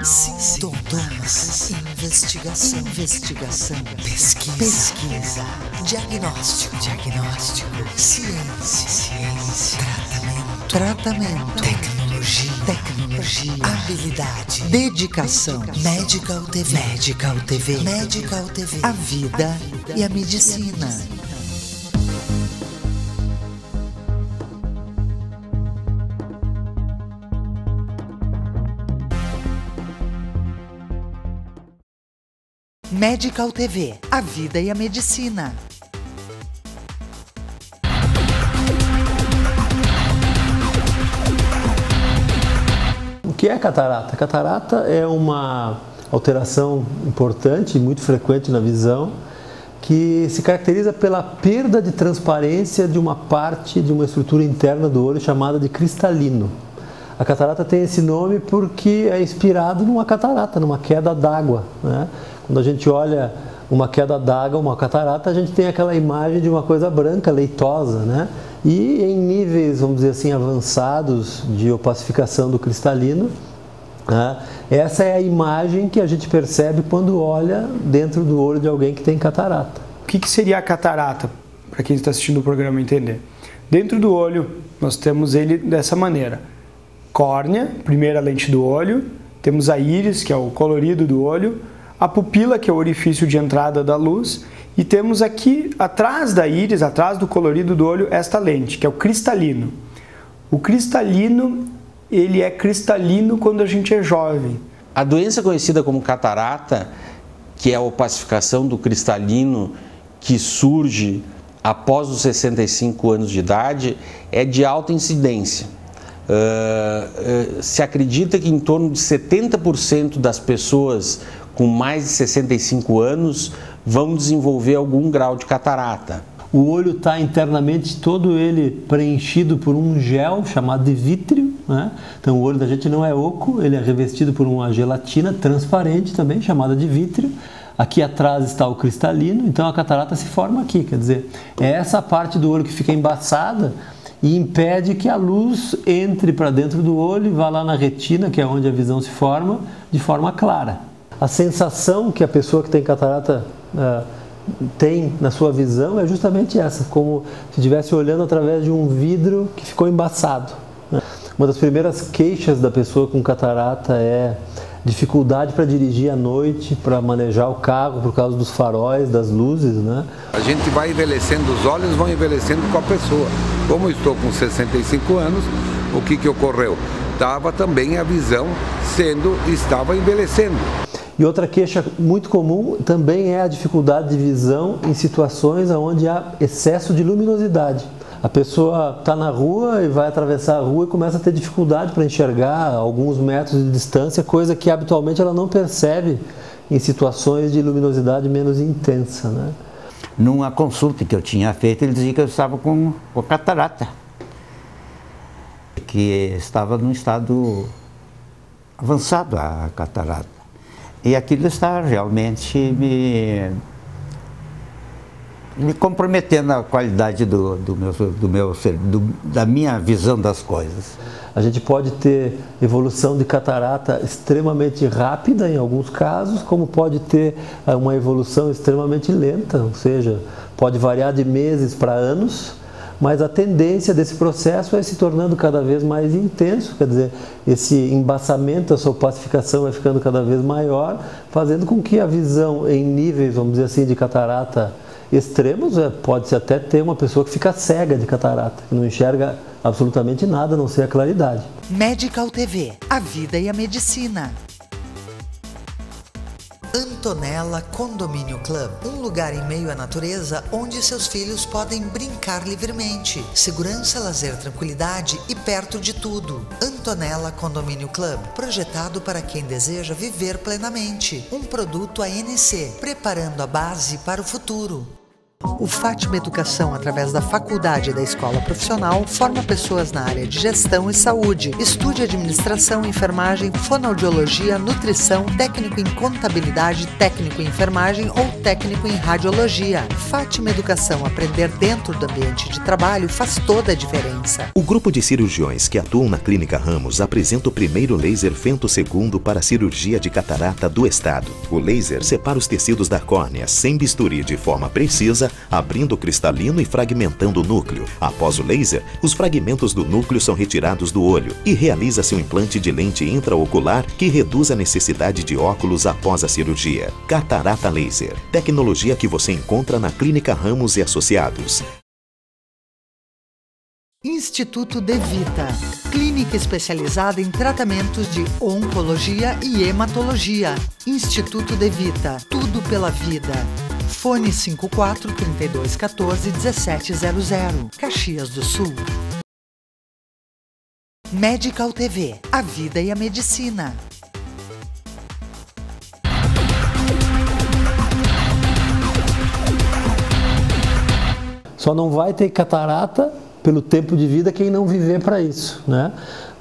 Sintomas, investigação, pesquisa, diagnóstico, ciência, tratamento, tecnologia, habilidade, dedicação, Medical TV, a vida e a medicina. Medical TV, a vida e a medicina. O que é catarata? Catarata é uma alteração importante e muito frequente na visão, que se caracteriza pela perda de transparência de uma parte de uma estrutura interna do olho chamada de cristalino. A catarata tem esse nome porque é inspirado numa catarata, numa queda d'água, né? Quando a gente olha uma queda d'água, uma catarata, a gente tem aquela imagem de uma coisa branca, leitosa, né? E em níveis, vamos dizer assim, avançados de opacificação do cristalino, né? Essa é a imagem que a gente percebe quando olha dentro do olho de alguém que tem catarata. O que seria a catarata, para quem está assistindo o programa entender? Dentro do olho, nós temos ele dessa maneira. Córnea, primeira lente do olho, temos a íris, que é o colorido do olho, a pupila, que é o orifício de entrada da luz, e temos aqui, atrás da íris, atrás do colorido do olho, esta lente, que é o cristalino. O cristalino, ele é cristalino quando a gente é jovem. A doença conhecida como catarata, que é a opacificação do cristalino, que surge após os 65 anos de idade, é de alta incidência. Se acredita que em torno de 70% das pessoas com mais de 65 anos vão desenvolver algum grau de catarata. O olho está internamente todo ele preenchido por um gel chamado de vítreo, né? Então o olho da gente não é oco, ele é revestido por uma gelatina transparente também, chamada de vítreo. Aqui atrás está o cristalino, então a catarata se forma aqui, quer dizer, é essa parte do olho que fica embaçada e impede que a luz entre para dentro do olho e vá lá na retina, que é onde a visão se forma, de forma clara. A sensação que a pessoa que tem catarata tem na sua visão é justamente essa, como se estivesse olhando através de um vidro que ficou embaçado. Uma das primeiras queixas da pessoa com catarata é dificuldade para dirigir à noite, para manejar o carro por causa dos faróis, das luzes, né? A gente vai envelhecendo, os olhos vão envelhecendo com a pessoa. Como eu estou com 65 anos, o que ocorreu? Estava também a visão estava envelhecendo. E outra queixa muito comum também é a dificuldade de visão em situações onde há excesso de luminosidade. A pessoa está na rua e vai atravessar a rua e começa a ter dificuldade para enxergar alguns metros de distância, coisa que habitualmente ela não percebe em situações de luminosidade menos intensa, né? Numa consulta que eu tinha feito, ele dizia que eu estava com catarata, que estava num estado avançado a catarata. E aquilo está realmente me comprometendo a qualidade da minha visão das coisas. A gente pode ter evolução de catarata extremamente rápida em alguns casos, como pode ter uma evolução extremamente lenta, ou seja, pode variar de meses para anos, mas a tendência desse processo é se tornando cada vez mais intenso, quer dizer, esse embaçamento, essa opacificação vai ficando cada vez maior, fazendo com que a visão em níveis, vamos dizer assim, de catarata extremos, pode-se até ter uma pessoa que fica cega de catarata, que não enxerga absolutamente nada, a não ser a claridade. Medical TV, a vida e a medicina. Antonella Condomínio Club, um lugar em meio à natureza onde seus filhos podem brincar livremente. Segurança, lazer, tranquilidade e perto de tudo. Antonella Condomínio Club, projetado para quem deseja viver plenamente. Um produto ANC, preparando a base para o futuro. O Fátima Educação, através da faculdade e da escola profissional, forma pessoas na área de gestão e saúde. Estude administração, enfermagem, fonoaudiologia, nutrição, técnico em contabilidade, técnico em enfermagem ou técnico em radiologia. Fátima Educação, aprender dentro do ambiente de trabalho faz toda a diferença. O grupo de cirurgiões que atuam na Clínica Ramos apresenta o primeiro laser femtossegundo para cirurgia de catarata do estado. O laser separa os tecidos da córnea sem bisturi de forma precisa, abrindo o cristalino e fragmentando o núcleo. Após o laser, os fragmentos do núcleo são retirados do olho e realiza-se um implante de lente intraocular que reduz a necessidade de óculos após a cirurgia. Catarata Laser, tecnologia que você encontra na Clínica Ramos e Associados. Instituto De Vita, clínica especializada em tratamentos de oncologia e hematologia. Instituto De Vita, tudo pela vida. Fone 54 3214 1700, Caxias do Sul. Medical TV, a vida e a medicina. Só não vai ter catarata pelo tempo de vida quem não viver para isso, né?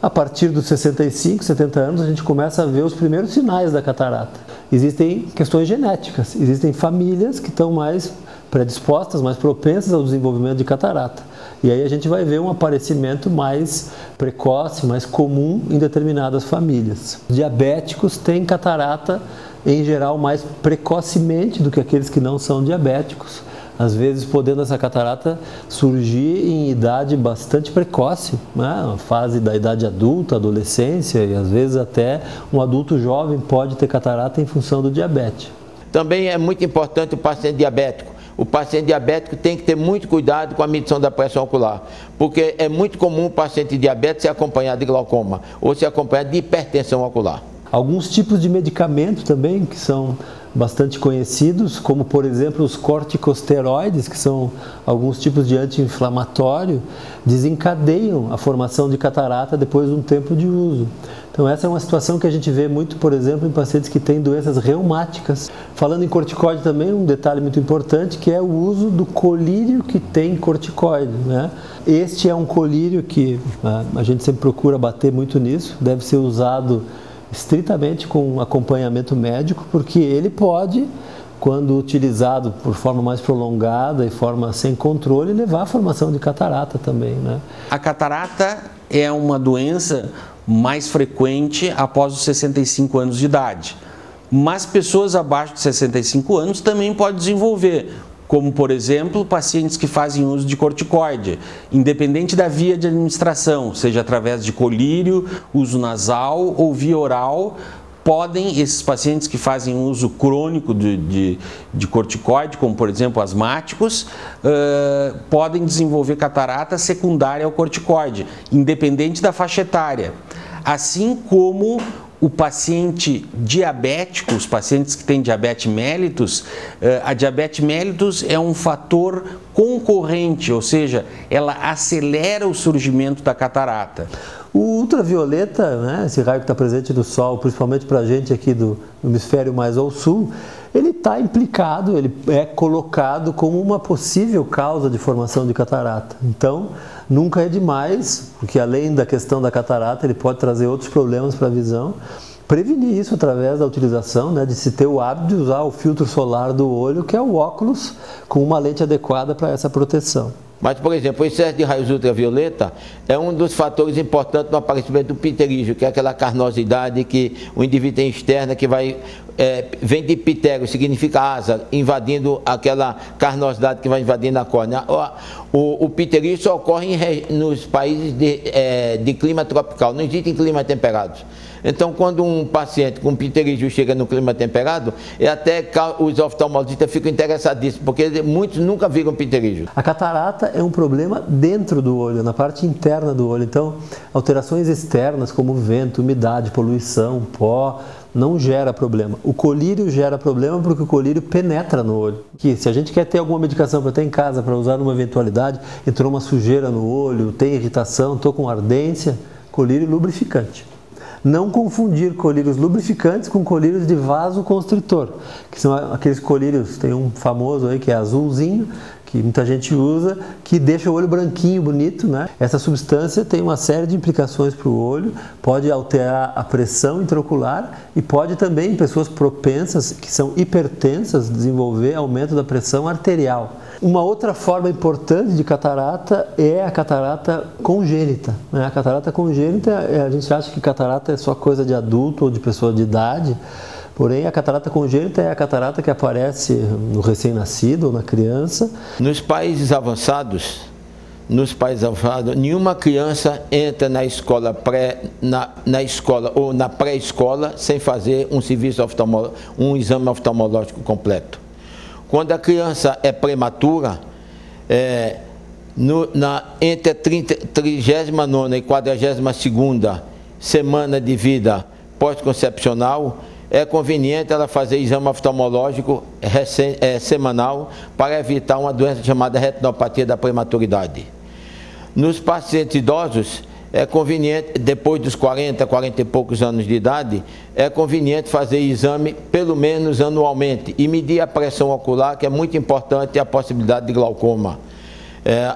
A partir dos 65, 70 anos, a gente começa a ver os primeiros sinais da catarata. Existem questões genéticas, existem famílias que estão mais predispostas, mais propensas ao desenvolvimento de catarata. E aí a gente vai ver um aparecimento mais precoce, mais comum em determinadas famílias. Diabéticos têm catarata, em geral, mais precocemente do que aqueles que não são diabéticos. Às vezes podendo essa catarata surgir em idade bastante precoce, né? A fase da idade adulta, adolescência, e às vezes até um adulto jovem pode ter catarata em função do diabetes. Também é muito importante o paciente diabético. O paciente diabético tem que ter muito cuidado com a medição da pressão ocular, porque é muito comum o paciente diabético ser acompanhado de glaucoma ou ser acompanhado de hipertensão ocular. Alguns tipos de medicamento também que são bastante conhecidos, como por exemplo os corticosteroides, que são alguns tipos de anti-inflamatório, desencadeiam a formação de catarata depois de um tempo de uso. Então essa é uma situação que a gente vê muito, por exemplo, em pacientes que têm doenças reumáticas. Falando em corticoide também, um detalhe muito importante, que é o uso do colírio que tem corticoide, né? Este é um colírio que a gente sempre procura bater muito nisso, deve ser usado estritamente com acompanhamento médico, porque ele pode, quando utilizado por forma mais prolongada e forma sem controle, levar à formação de catarata também, né? A catarata é uma doença mais frequente após os 65 anos de idade, mas pessoas abaixo de 65 anos também podem desenvolver, como por exemplo pacientes que fazem uso de corticoide, independente da via de administração, seja através de colírio, uso nasal ou via oral. Esses pacientes que fazem uso crônico de corticoide, como por exemplo asmáticos, podem desenvolver catarata secundária ao corticoide, independente da faixa etária. Assim como o paciente diabético, os pacientes que têm diabetes mellitus, a diabetes mellitus é um fator concorrente, ou seja, ela acelera o surgimento da catarata. O ultravioleta, né, esse raio que está presente no Sol, principalmente para a gente aqui do hemisfério mais ao sul, ele está implicado, ele é colocado como uma possível causa de formação de catarata. Então, nunca é demais, porque além da questão da catarata, ele pode trazer outros problemas para a visão. Prevenir isso através da utilização, né, de se ter o hábito de usar o filtro solar do olho, que é o óculos, com uma lente adequada para essa proteção. Mas, por exemplo, o excesso de raios ultravioleta é um dos fatores importantes no aparecimento do pterígio, que é aquela carnosidade que o indivíduo tem externa, que vem de ptero, significa asa, invadindo aquela carnosidade que vai invadindo a córnea. O pterígio só ocorre nos países de clima tropical, não existe em clima temperado. Então, quando um paciente com pterígio chega no clima temperado, até os oftalmologistas ficam interessadíssimos, porque muitos nunca viram pterígio. A catarata é um problema dentro do olho, na parte interna do olho. Então, alterações externas como vento, umidade, poluição, pó, não gera problema. O colírio gera problema porque o colírio penetra no olho. Que se a gente quer ter alguma medicação para ter em casa, para usar numa eventualidade, entrou uma sujeira no olho, tem irritação, estou com ardência, colírio lubrificante. não confundir colírios lubrificantes com colírios de vasoconstritor, que são aqueles colírios, tem um famoso aí que é azulzinho, que muita gente usa, que deixa o olho branquinho, bonito, né? Essa substância tem uma série de implicações para o olho, pode alterar a pressão intraocular e pode também, em pessoas propensas, que são hipertensas, desenvolver aumento da pressão arterial. Uma outra forma importante de catarata é a catarata congênita, né? A catarata congênita, a gente acha que catarata é só coisa de adulto ou de pessoa de idade, porém, a catarata congênita é a catarata que aparece no recém-nascido ou na criança. Nos países avançados, nenhuma criança entra na escola na escola ou na pré-escola sem fazer um exame oftalmológico completo. Quando a criança é prematura, entre a 39ª e 42ª semana de vida pós-concepcional, é conveniente ela fazer exame oftalmológico semanal para evitar uma doença chamada retinopatia da prematuridade. Nos pacientes idosos, é conveniente, depois dos 40 e poucos anos de idade, é conveniente fazer exame pelo menos anualmente e medir a pressão ocular, que é muito importante, e a possibilidade de glaucoma.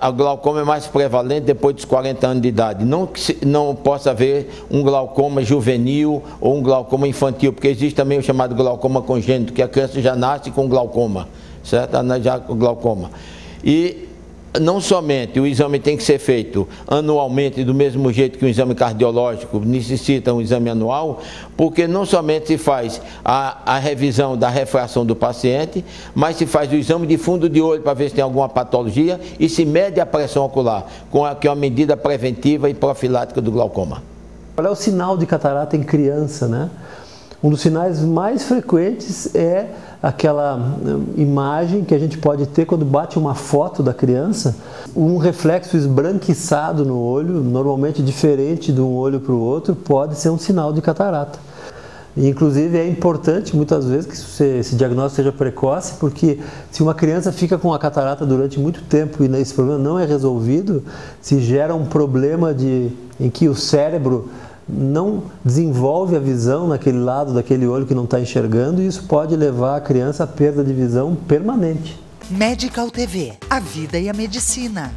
A glaucoma é mais prevalente depois dos 40 anos de idade. Não possa haver um glaucoma juvenil ou um glaucoma infantil, porque existe também o chamado glaucoma congênito, que a criança já nasce com glaucoma, certo? Já com glaucoma. E não somente o exame tem que ser feito anualmente, do mesmo jeito que o exame cardiológico necessita um exame anual, porque não somente se faz a revisão da refração do paciente, mas se faz o exame de fundo de olho para ver se tem alguma patologia e se mede a pressão ocular, que é uma medida preventiva e profilática do glaucoma. Qual é o sinal de catarata em criança, né? Um dos sinais mais frequentes é aquela imagem que a gente pode ter quando bate uma foto da criança, um reflexo esbranquiçado no olho, normalmente diferente de um olho para o outro, pode ser um sinal de catarata. E, inclusive, é importante muitas vezes que esse diagnóstico seja precoce, porque se uma criança fica com a catarata durante muito tempo e esse problema não é resolvido, se gera um problema em que o cérebro não desenvolve a visão naquele lado daquele olho que não está enxergando, e isso pode levar a criança à perda de visão permanente. Medical TV, a vida e a medicina.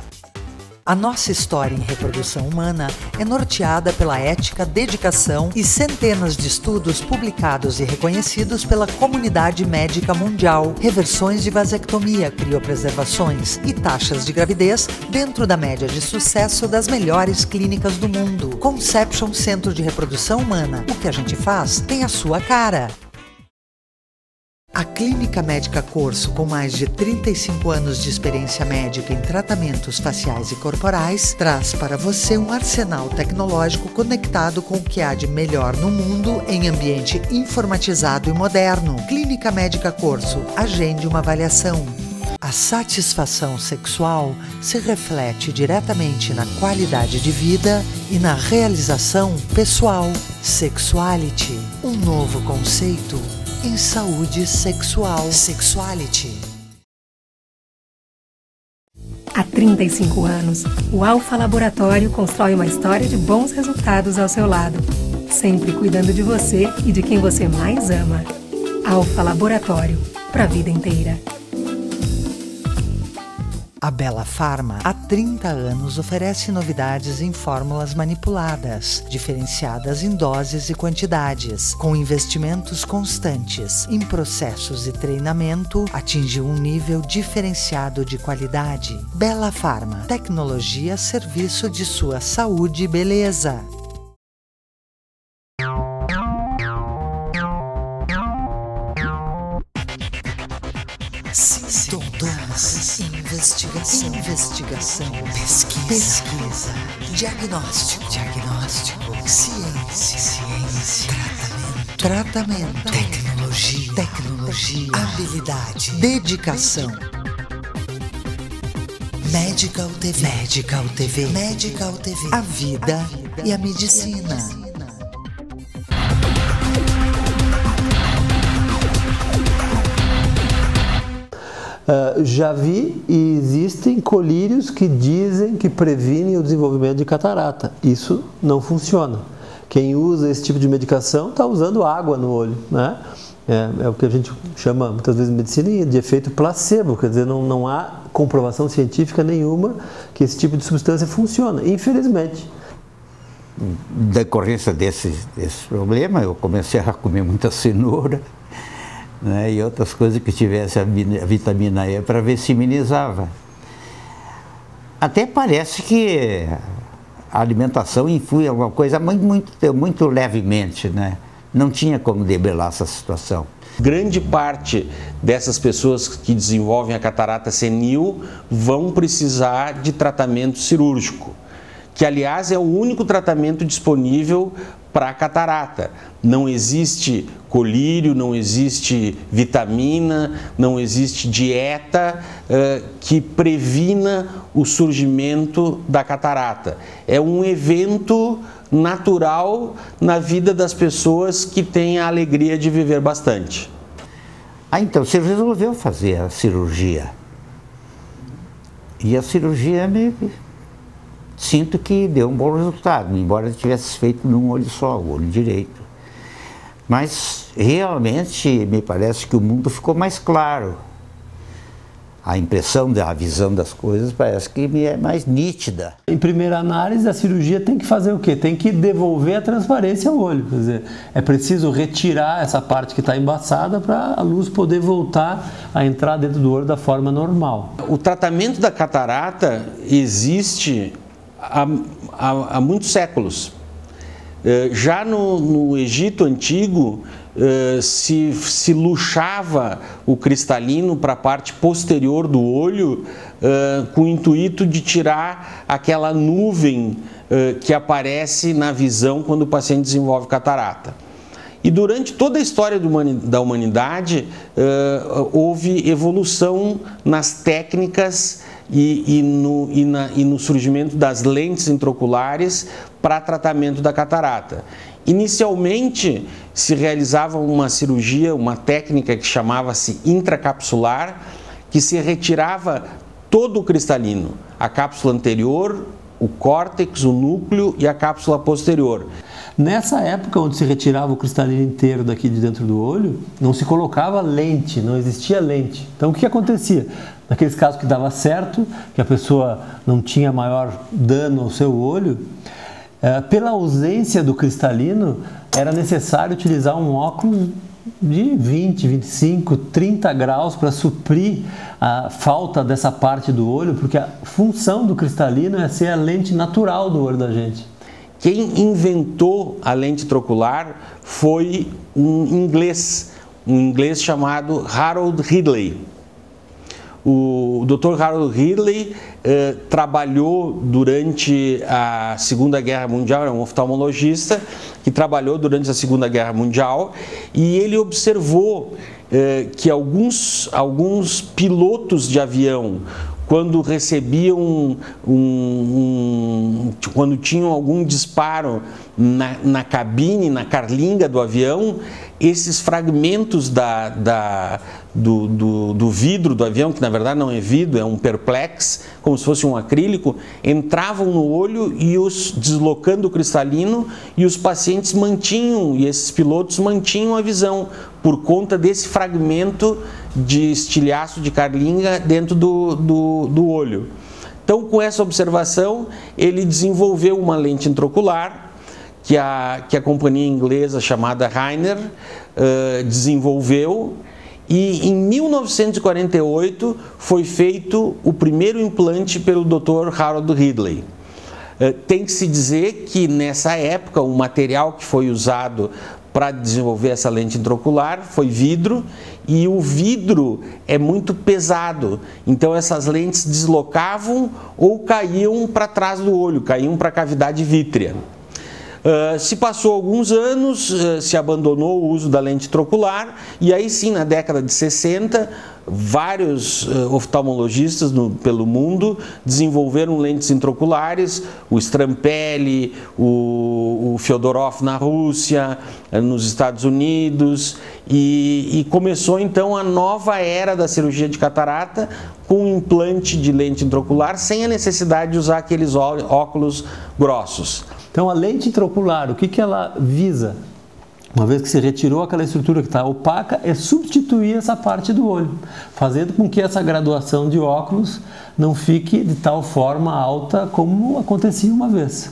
A nossa história em reprodução humana é norteada pela ética, dedicação e centenas de estudos publicados e reconhecidos pela comunidade médica mundial, reversões de vasectomia, criopreservações e taxas de gravidez dentro da média de sucesso das melhores clínicas do mundo. Conception Centro de Reprodução Humana. O que a gente faz tem a sua cara. A Clínica Médica Corso, com mais de 35 anos de experiência médica em tratamentos faciais e corporais, traz para você um arsenal tecnológico conectado com o que há de melhor no mundo em ambiente informatizado e moderno. Clínica Médica Corso, agende uma avaliação. A satisfação sexual se reflete diretamente na qualidade de vida e na realização pessoal. Sexuality, um novo conceito em saúde sexual. Sexuality. Há 35 anos, o Alfa Laboratório constrói uma história de bons resultados ao seu lado, sempre cuidando de você e de quem você mais ama. Alfa Laboratório, para a vida inteira. A Bela Pharma, há 30 anos, oferece novidades em fórmulas manipuladas, diferenciadas em doses e quantidades, com investimentos constantes em processos e treinamento, atinge um nível diferenciado de qualidade. Bela Pharma, tecnologia a serviço de sua saúde e beleza. Sintomas, investigação, pesquisa, diagnóstico, ciência, tratamento, tecnologia, habilidade, dedicação. Medical TV, a vida e a medicina. Já vi e existem colírios que dizem que previnem o desenvolvimento de catarata. Isso não funciona. quem usa esse tipo de medicação está usando água no olho, né? É o que a gente chama muitas vezes em medicina de efeito placebo, quer dizer, não há comprovação científica nenhuma que esse tipo de substância funciona, infelizmente. Na decorrência desse problema, eu comecei a comer muita cenoura, né, e outras coisas que tivesse a vitamina E para ver se imunizava. Até parece que a alimentação influi alguma coisa muito levemente, né? Não tinha como debelar essa situação. Grande parte dessas pessoas que desenvolvem a catarata senil vão precisar de tratamento cirúrgico, que aliás é o único tratamento disponível para a catarata. Não existe colírio, não existe vitamina, não existe dieta que previna o surgimento da catarata. É um evento natural na vida das pessoas que têm a alegria de viver bastante. Então você resolveu fazer a cirurgia. E a cirurgia sinto que deu um bom resultado, embora tivesse feito num olho só, o olho direito. Mas realmente me parece que o mundo ficou mais claro. A impressão da visão das coisas parece que me é mais nítida. Em primeira análise, a cirurgia tem que fazer o quê? Tem que devolver a transparência ao olho. Quer dizer, é preciso retirar essa parte que está embaçada para a luz poder voltar a entrar dentro do olho da forma normal. O tratamento da catarata existe há muitos séculos. Já no Egito Antigo, se luxava o cristalino para a parte posterior do olho com o intuito de tirar aquela nuvem que aparece na visão quando o paciente desenvolve catarata. E durante toda a história da humanidade houve evolução nas técnicas e no surgimento das lentes intraoculares para tratamento da catarata. Inicialmente se realizava uma cirurgia, uma técnica que chamava-se intracapsular, que se retirava todo o cristalino, a cápsula anterior, o córtex, o núcleo e a cápsula posterior. Nessa época, onde se retirava o cristalino inteiro daqui de dentro do olho, não se colocava lente, não existia lente. Então o que acontecia? Naqueles casos que dava certo, que a pessoa não tinha maior dano ao seu olho, pela ausência do cristalino, era necessário utilizar um óculos de 20, 25, 30 graus para suprir a falta dessa parte do olho, porque a função do cristalino é ser a lente natural do olho da gente. Quem inventou a lente intraocular foi um inglês chamado Harold Ridley. O Dr. Harold Ridley trabalhou durante a Segunda Guerra Mundial, era um oftalmologista que trabalhou durante a Segunda Guerra Mundial, e ele observou que alguns pilotos de avião, quando recebiam quando tinham algum disparo na cabine, na carlinga do avião, esses fragmentos do vidro do avião, que na verdade não é vidro, é um perplex, como se fosse um acrílico, entravam no olho e deslocando o cristalino, e os pacientes mantinham, e esses pilotos mantinham a visão por conta desse fragmento de estilhaço de carlinga dentro do olho. Então, com essa observação, ele desenvolveu uma lente intraocular que a companhia inglesa chamada Rainer desenvolveu, e em 1948 foi feito o primeiro implante pelo Dr. Harold Ridley. Tem que se dizer que nessa época o material que foi usado para desenvolver essa lente intraocular foi vidro, e o vidro é muito pesado, então essas lentes deslocavam ou caíam para trás do olho, caíam para a cavidade vítrea. Se passou alguns anos, se abandonou o uso da lente intraocular, e aí sim, na década de 60, vários oftalmologistas pelo mundo desenvolveram lentes intraoculares, o Strampelli, o Fyodorov na Rússia, nos Estados Unidos, e começou então a nova era da cirurgia de catarata com um implante de lente intraocular sem a necessidade de usar aqueles óculos grossos. Então a lente intraocular, o que ela visa? Uma vez que se retirou aquela estrutura que está opaca, é substituir essa parte do olho, fazendo com que essa graduação de óculos não fique de tal forma alta como acontecia uma vez.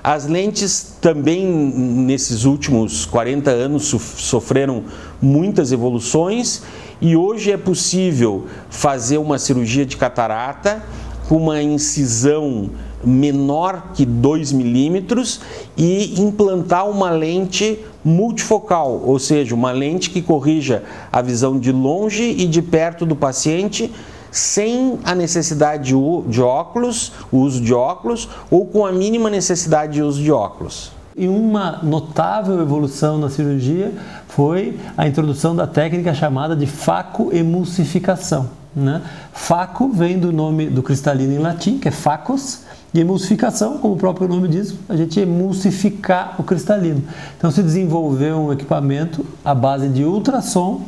As lentes também, nesses últimos 40 anos, sofreram muitas evoluções e hoje é possível fazer uma cirurgia de catarata com uma incisão menor que 2 milímetros e implantar uma lente multifocal, ou seja, uma lente que corrija a visão de longe e de perto do paciente, sem a necessidade de óculos, o uso de óculos, ou com a mínima necessidade de uso de óculos. E uma notável evolução na cirurgia foi a introdução da técnica chamada de facoemulsificação, né? Faco vem do nome do cristalino em latim, que é facos, e emulsificação, como o próprio nome diz, a gente emulsificar o cristalino. Então se desenvolveu um equipamento à base de ultrassom,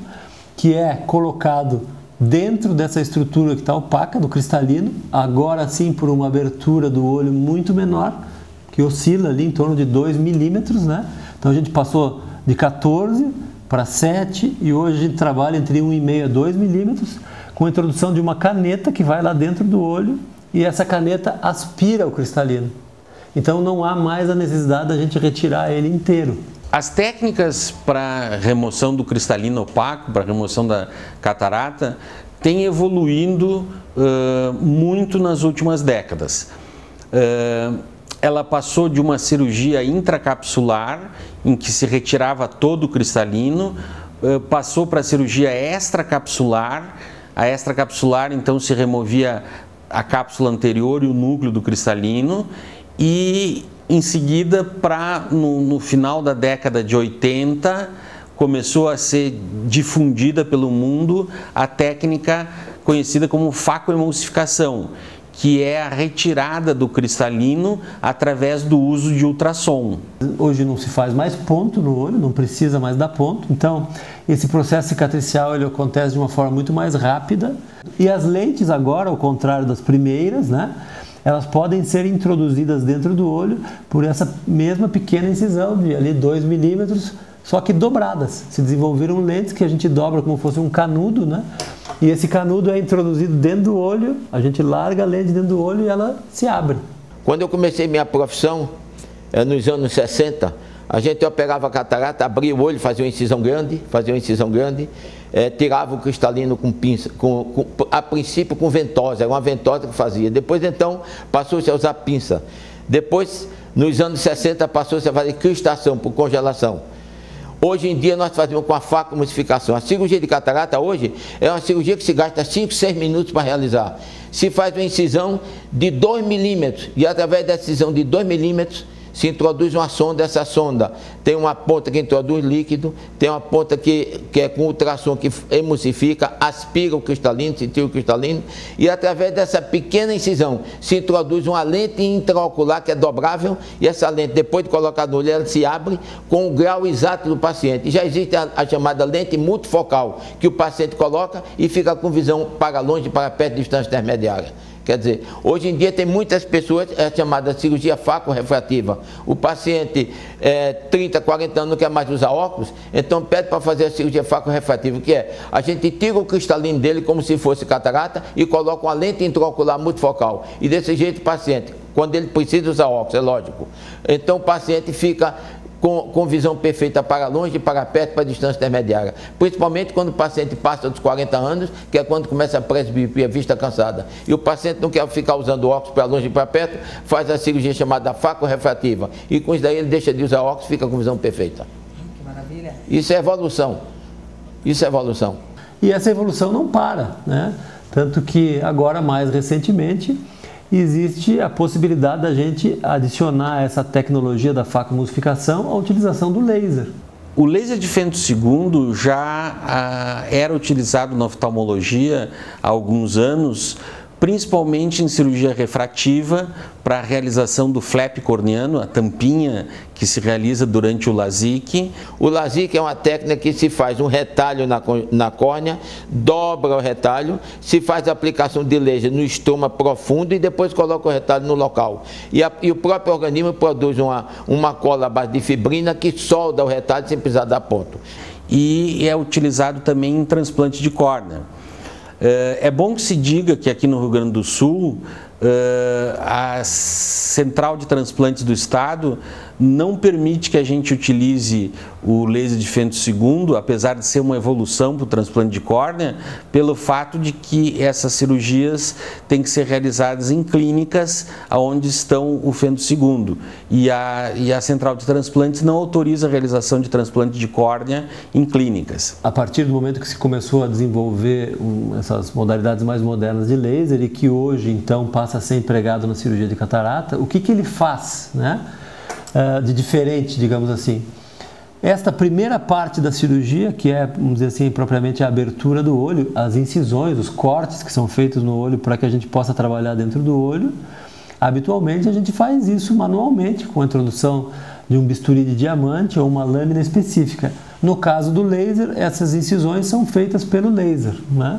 que é colocado dentro dessa estrutura que está opaca, do cristalino, agora sim por uma abertura do olho muito menor, que oscila ali em torno de 2 milímetros, né? Então a gente passou de 14 para 7 e hoje a gente trabalha entre 1,5 a 2 milímetros, com a introdução de uma caneta que vai lá dentro do olho e essa caneta aspira o cristalino. Então não há mais a necessidade da gente retirar ele inteiro. As técnicas para remoção do cristalino opaco, para remoção da catarata, têm evoluindo muito nas últimas décadas. Ela passou de uma cirurgia intracapsular, em que se retirava todo o cristalino, passou para a cirurgia extracapsular. A extracapsular, então, se removia a cápsula anterior e o núcleo do cristalino e, em seguida, no final da década de 80, começou a ser difundida pelo mundo a técnica conhecida como facoemulsificação, que é a retirada do cristalino através do uso de ultrassom. Hoje não se faz mais ponto no olho, não precisa mais dar ponto, então esse processo cicatricial ele acontece de uma forma muito mais rápida e as lentes agora, ao contrário das primeiras, né, elas podem ser introduzidas dentro do olho por essa mesma pequena incisão de ali 2 milímetros, só que dobradas. Se desenvolveram lentes que a gente dobra como fosse um canudo, né? E esse canudo é introduzido dentro do olho, a gente larga a lente dentro do olho e ela se abre. Quando eu comecei minha profissão, nos anos 60, a gente operava a catarata, abria o olho, fazia uma incisão grande, tirava o cristalino com pinça, a princípio com ventosa, era uma ventosa que fazia. Depois então passou-se a usar pinça. Depois, nos anos 60, passou-se a fazer cristação por congelação. Hoje em dia nós fazemos com a facoemulsificação. A cirurgia de catarata hoje é uma cirurgia que se gasta 5, 6 minutos para realizar. Se faz uma incisão de 2 milímetros e através da incisão de 2 milímetros se introduz uma sonda. Essa sonda tem uma ponta que introduz líquido, tem uma ponta que é com ultrassom que emulsifica, aspira o cristalino, se tira o cristalino, e através dessa pequena incisão se introduz uma lente intraocular que é dobrável, e essa lente, depois de colocar no olho, ela se abre com o grau exato do paciente. E já existe a chamada lente multifocal, que o paciente coloca e fica com visão para longe, para perto, distância intermediária. Quer dizer, hoje em dia tem muitas pessoas, é chamada cirurgia facorefrativa. O paciente 30, 40 anos não quer mais usar óculos, então pede para fazer a cirurgia facorefrativa, que é, a gente tira o cristalino dele como se fosse catarata e coloca uma lente intraocular multifocal. E desse jeito o paciente, quando ele precisa usar óculos, é lógico, então o paciente fica com visão perfeita para longe, para perto, para distância intermediária. Principalmente quando o paciente passa dos 40 anos, que é quando começa a presbiopia, a vista cansada. E o paciente não quer ficar usando óculos para longe e para perto, faz a cirurgia chamada facorefrativa. E com isso daí ele deixa de usar óculos e fica com visão perfeita. Que maravilha. Isso é evolução. Isso é evolução. E essa evolução não para, né? Tanto que agora, mais recentemente, existe a possibilidade da gente adicionar essa tecnologia da facoemulsificação à utilização do laser. O laser de fento segundo já era utilizado na oftalmologia há alguns anos, principalmente em cirurgia refrativa, para a realização do flap corneano, a tampinha que se realiza durante o LASIK. O LASIK é uma técnica que se faz um retalho na córnea, dobra o retalho, se faz a aplicação de laser no estômago profundo e depois coloca o retalho no local. E o próprio organismo produz uma cola à base de fibrina que solda o retalho sem precisar dar ponto. E é utilizado também em transplante de córnea. É bom que se diga que aqui no Rio Grande do Sul, a Central de Transplantes do Estado não permite que a gente utilize o laser de fento segundo, apesar de ser uma evolução para o transplante de córnea, pelo fato de que essas cirurgias têm que ser realizadas em clínicas onde estão o fento segundo. E a Central de Transplantes não autoriza a realização de transplante de córnea em clínicas. A partir do momento que se começou a desenvolver essas modalidades mais modernas de laser e que hoje, então, passa a ser empregado na cirurgia de catarata, o que ele faz, né? De diferente, digamos assim. Esta primeira parte da cirurgia, que é, vamos dizer assim, propriamente a abertura do olho, as incisões, os cortes que são feitos no olho para que a gente possa trabalhar dentro do olho, habitualmente a gente faz isso manualmente, com a introdução de um bisturi de diamante ou uma lâmina específica. No caso do laser, essas incisões são feitas pelo laser, né?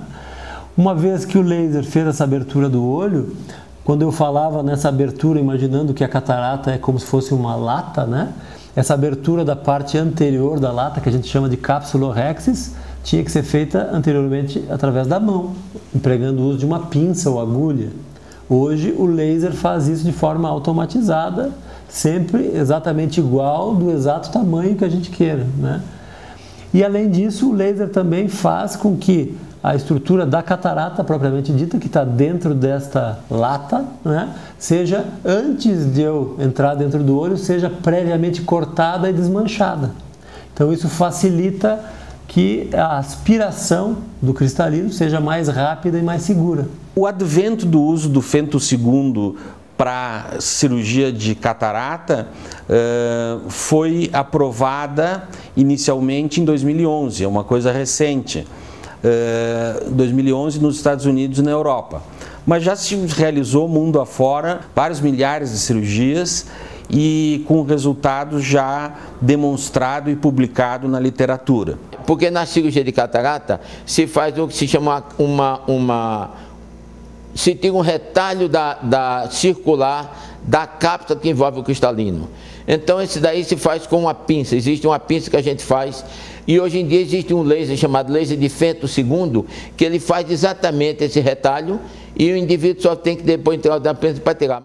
Uma vez que o laser fez essa abertura do olho, quando eu falava nessa abertura, imaginando que a catarata é como se fosse uma lata, né? Essa abertura da parte anterior da lata, que a gente chama de capsulorhexis, tinha que ser feita anteriormente através da mão, empregando o uso de uma pinça ou agulha. Hoje o laser faz isso de forma automatizada, sempre exatamente igual, do exato tamanho que a gente queira, né? E além disso, o laser também faz com que a estrutura da catarata propriamente dita, que está dentro desta lata, né, seja, antes de eu entrar dentro do olho, seja previamente cortada e desmanchada. Então isso facilita que a aspiração do cristalino seja mais rápida e mais segura. O advento do uso do fento segundo para cirurgia de catarata foi aprovada inicialmente em 2011, é uma coisa recente. 2011 nos Estados Unidos e na Europa. Mas já se realizou mundo afora vários milhares de cirurgias e com resultados já demonstrado e publicado na literatura. Porque na cirurgia de catarata se faz o que se chama se tira um retalho circular da cápsula que envolve o cristalino. Então esse daí se faz com uma pinça, existe uma pinça que a gente faz e hoje em dia existe um laser chamado laser de fento segundo, que ele faz exatamente esse retalho e o indivíduo só tem que depois entrar da pinça para tirar.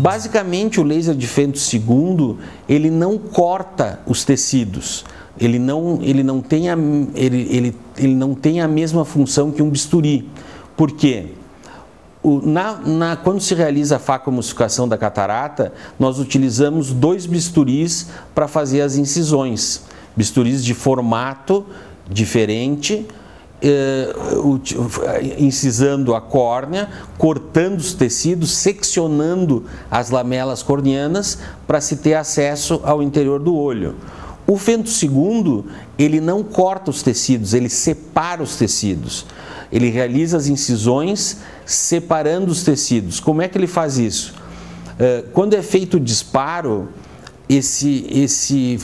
Basicamente, o laser de fento segundo, ele não corta os tecidos, ele não tem a mesma função que um bisturi. Por quê? Quando se realiza a facoemulsificação da catarata, nós utilizamos 2 bisturis para fazer as incisões, bisturis de formato diferente, incisando a córnea, cortando os tecidos, seccionando as lamelas corneanas para se ter acesso ao interior do olho. O fento segundo, ele não corta os tecidos, ele separa os tecidos. Ele realiza as incisões separando os tecidos. Como é que ele faz isso? Quando é feito o disparo, esse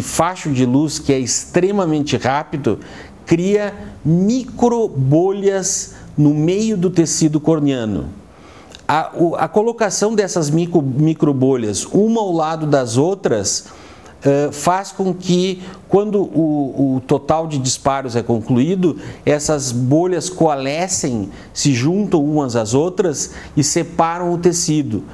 facho de luz, que é extremamente rápido, cria micro bolhas no meio do tecido corneano. A colocação dessas micro bolhas, uma ao lado das outras, faz com que, quando o total de disparos é concluído, essas bolhas coalescem, se juntam umas às outras e separam o tecido.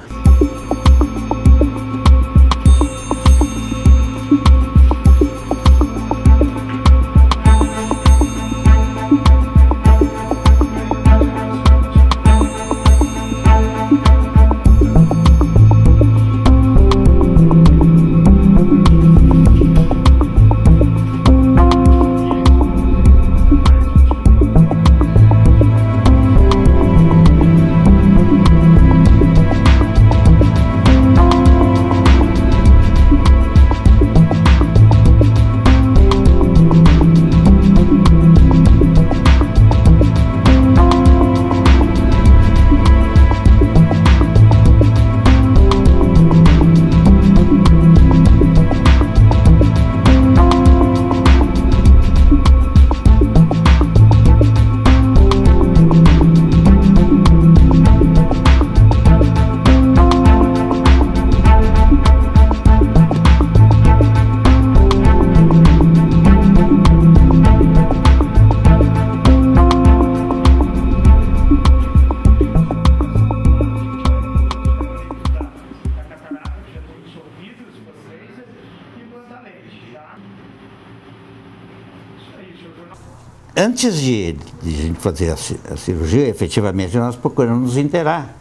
Antes de a gente fazer a cirurgia, efetivamente nós procuramos nos inteirar.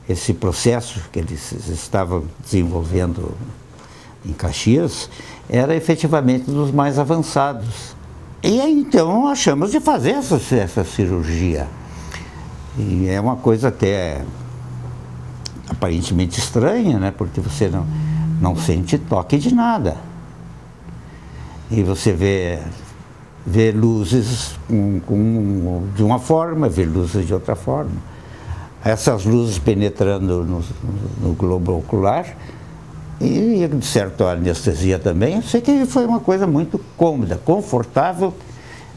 Esse processo que eles estavam desenvolvendo em Caxias era efetivamente dos mais avançados. E aí, então achamos de fazer essa cirurgia. E é uma coisa até aparentemente estranha, né? Porque você não sente toque de nada. E você vê luzes de uma forma, vê luzes de outra forma. Essas luzes penetrando no globo ocular e, de certa anestesia também. Eu sei que foi uma coisa muito cômoda, confortável,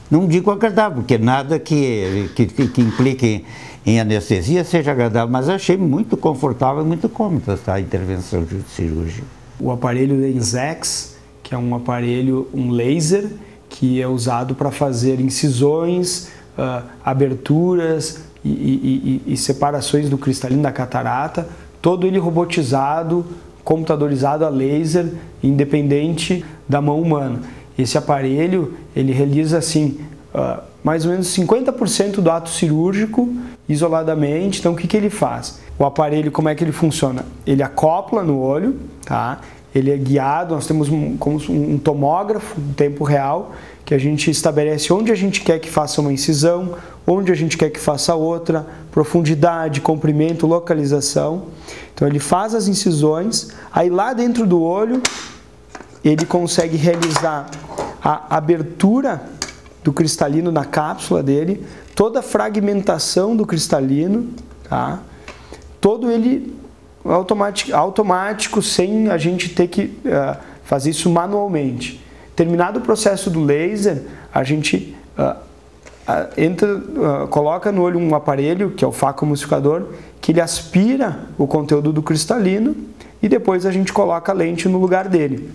não digo agradável, porque nada que implique em anestesia seja agradável, mas eu achei muito confortável e muito cômoda a intervenção cirúrgica. O aparelho LensX, que é um aparelho, um laser, que é usado para fazer incisões, aberturas e separações do cristalino da catarata, todo ele robotizado, computadorizado a laser, independente da mão humana. Esse aparelho, ele realiza assim, mais ou menos 50% do ato cirúrgico isoladamente. Então o que ele faz? O aparelho, como é que ele funciona? Ele acopla no olho, tá? Ele é guiado, nós temos como um tomógrafo em tempo real, que a gente estabelece onde a gente quer que faça uma incisão, onde a gente quer que faça outra, profundidade, comprimento, localização. Então ele faz as incisões, aí lá dentro do olho ele consegue realizar a abertura do cristalino na cápsula dele, toda a fragmentação do cristalino, tá? Todo ele automático, sem a gente ter que fazer isso manualmente. Terminado o processo do laser, a gente coloca no olho um aparelho, que é o facoemulsificador, que ele aspira o conteúdo do cristalino e depois a gente coloca a lente no lugar dele.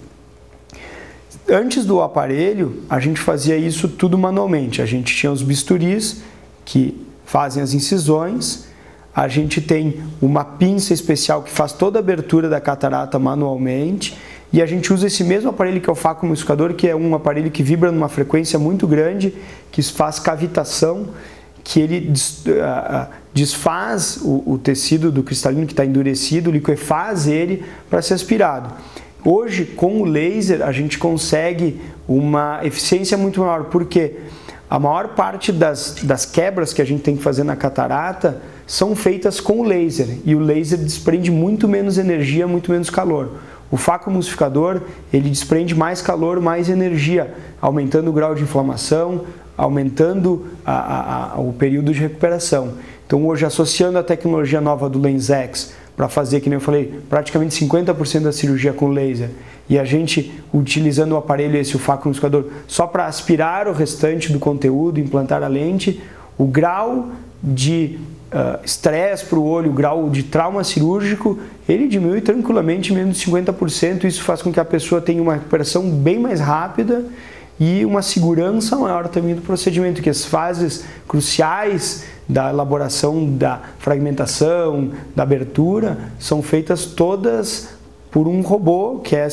Antes do aparelho, a gente fazia isso tudo manualmente. A gente tinha os bisturis que fazem as incisões, a gente tem uma pinça especial que faz toda a abertura da catarata manualmente, e a gente usa esse mesmo aparelho que é o facoemulsificador, que é um aparelho que vibra numa frequência muito grande, que faz cavitação, que ele desfaz o tecido do cristalino que está endurecido, liquefaz ele para ser aspirado. Hoje, com o laser, a gente consegue uma eficiência muito maior, porque a maior parte das quebras que a gente tem que fazer na catarata são feitas com o laser, e o laser desprende muito menos energia, muito menos calor. O facoemulsificador, ele desprende mais calor, mais energia, aumentando o grau de inflamação, aumentando o período de recuperação. Então hoje, associando a tecnologia nova do LensX para fazer, que nem eu falei, praticamente 50% da cirurgia com laser, e a gente utilizando o aparelho esse, o facoemulsificador, só para aspirar o restante do conteúdo, implantar a lente, o grau de estresse para o olho, o grau de trauma cirúrgico, ele diminui tranquilamente menos de 50%. Isso faz com que a pessoa tenha uma recuperação bem mais rápida e uma segurança maior também do procedimento, que as fases cruciais da elaboração, da fragmentação, da abertura, são feitas todas por um robô, que é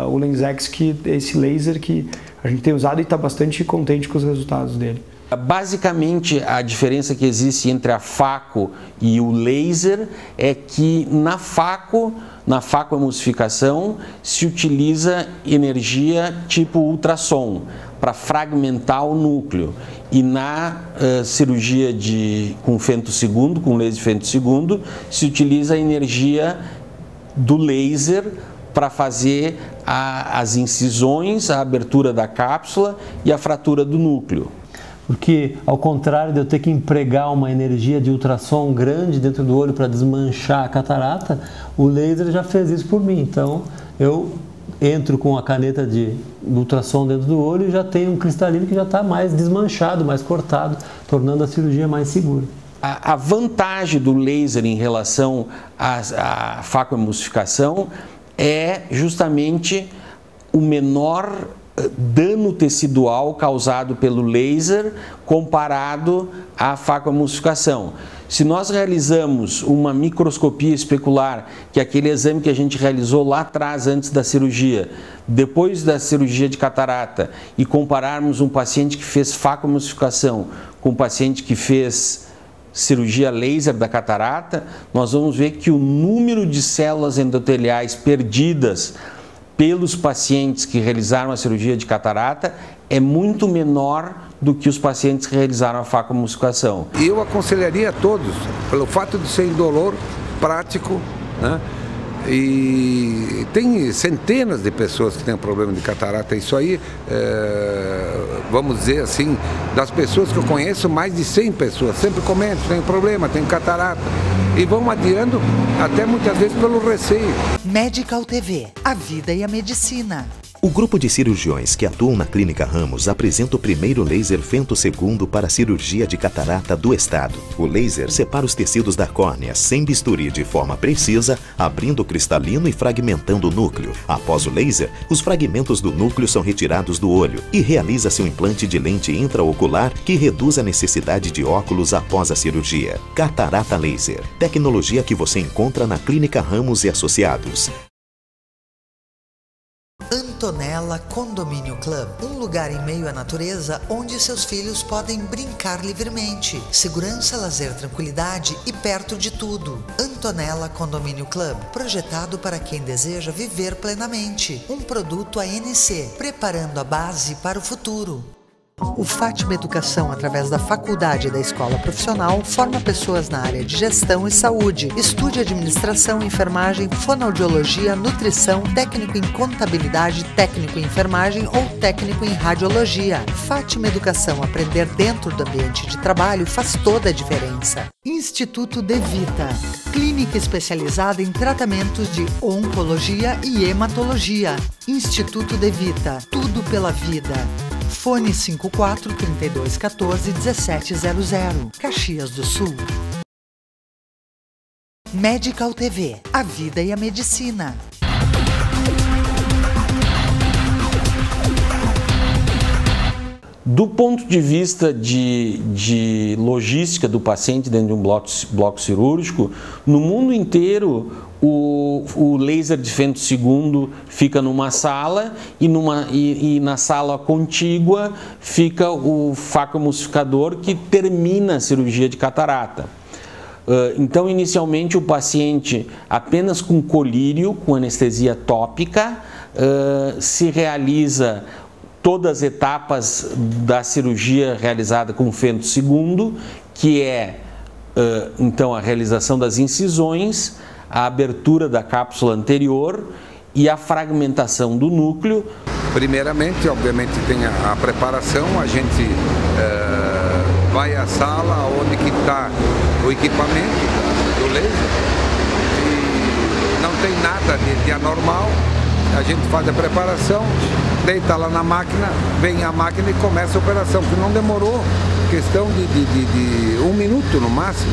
o LensX, que é esse laser que a gente tem usado e está bastante contente com os resultados dele. Basicamente, a diferença que existe entre a Phaco e o laser é que na facoemulsificação se utiliza energia tipo ultrassom para fragmentar o núcleo, e na cirurgia com femtosegundo, com laser femtosegundo, se utiliza a energia do laser para fazer as incisões, a abertura da cápsula e a fratura do núcleo. Porque, ao contrário de eu ter que empregar uma energia de ultrassom grande dentro do olho para desmanchar a catarata, o laser já fez isso por mim. Então, eu entro com a caneta de ultrassom dentro do olho e já tenho um cristalino que já está mais desmanchado, mais cortado, tornando a cirurgia mais segura. A vantagem do laser em relação à facoemulsificação é justamente o menor dano tecidual causado pelo laser comparado à facoemulsificação. Se nós realizamos uma microscopia especular, que é aquele exame que a gente realizou lá atrás, antes da cirurgia, depois da cirurgia de catarata, e compararmos um paciente que fez facoemulsificação com um paciente que fez cirurgia laser da catarata, nós vamos ver que o número de células endoteliais perdidas pelos pacientes que realizaram a cirurgia de catarata é muito menor do que os pacientes que realizaram a facoemulsificação. Eu aconselharia a todos, pelo fato de ser indolor, prático, né? E tem centenas de pessoas que têm problema de catarata. Isso aí, vamos dizer assim, das pessoas que eu conheço, mais de 100 pessoas sempre comentam, tem problema, tem catarata. E vão adiando até muitas vezes pelo receio. Medical TV, a vida e a medicina. O grupo de cirurgiões que atuam na Clínica Ramos apresenta o primeiro laser femtosegundo para a cirurgia de catarata do estado. O laser separa os tecidos da córnea sem bisturi de forma precisa, abrindo o cristalino e fragmentando o núcleo. Após o laser, os fragmentos do núcleo são retirados do olho e realiza-se um implante de lente intraocular que reduz a necessidade de óculos após a cirurgia. Catarata Laser, tecnologia que você encontra na Clínica Ramos e Associados. Antonella Condomínio Club, um lugar em meio à natureza onde seus filhos podem brincar livremente. Segurança, lazer, tranquilidade e perto de tudo. Antonella Condomínio Club, projetado para quem deseja viver plenamente. Um produto ANC, preparando a base para o futuro. O Fátima Educação, através da Faculdade da Escola Profissional, forma pessoas na área de gestão e saúde. Estude administração, enfermagem, fonoaudiologia, nutrição, técnico em contabilidade, técnico em enfermagem ou técnico em radiologia. Fátima Educação, aprender dentro do ambiente de trabalho faz toda a diferença. Instituto De Vita, clínica especializada em tratamentos de oncologia e hematologia. Instituto De Vita, tudo pela vida. Fone 54-3214-1700, Caxias do Sul. Medical TV, a vida e a medicina. Do ponto de vista de logística do paciente dentro de um bloco cirúrgico, no mundo inteiro o laser de femtosegundo fica numa sala e na sala contígua fica o facoemulsificador que termina a cirurgia de catarata. Então, inicialmente, o paciente apenas com colírio, com anestesia tópica, se realiza todas as etapas da cirurgia realizada com femtosegundo, que é, então, a realização das incisões, a abertura da cápsula anterior e a fragmentação do núcleo. Primeiramente, obviamente, tem a preparação, a gente vai à sala onde que está o equipamento do laser e não tem nada de anormal, a gente faz a preparação, deita lá na máquina, vem a máquina e começa a operação, que não demorou questão de 1 minuto no máximo,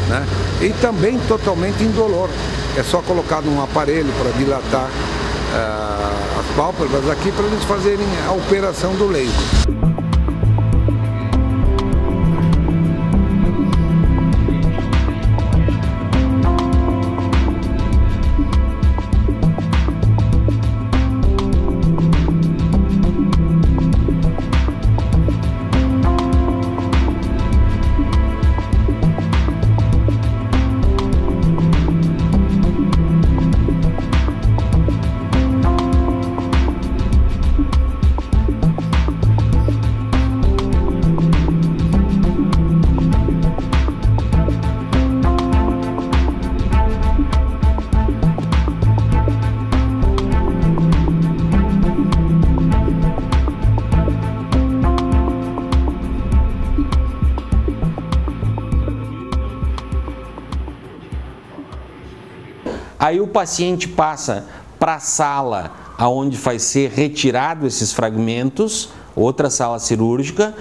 né? E também totalmente indolor. É só colocar num aparelho para dilatar as pálpebras aqui para eles fazerem a operação do laser. Aí o paciente passa para a sala onde vai ser retirado esses fragmentos, outra sala cirúrgica,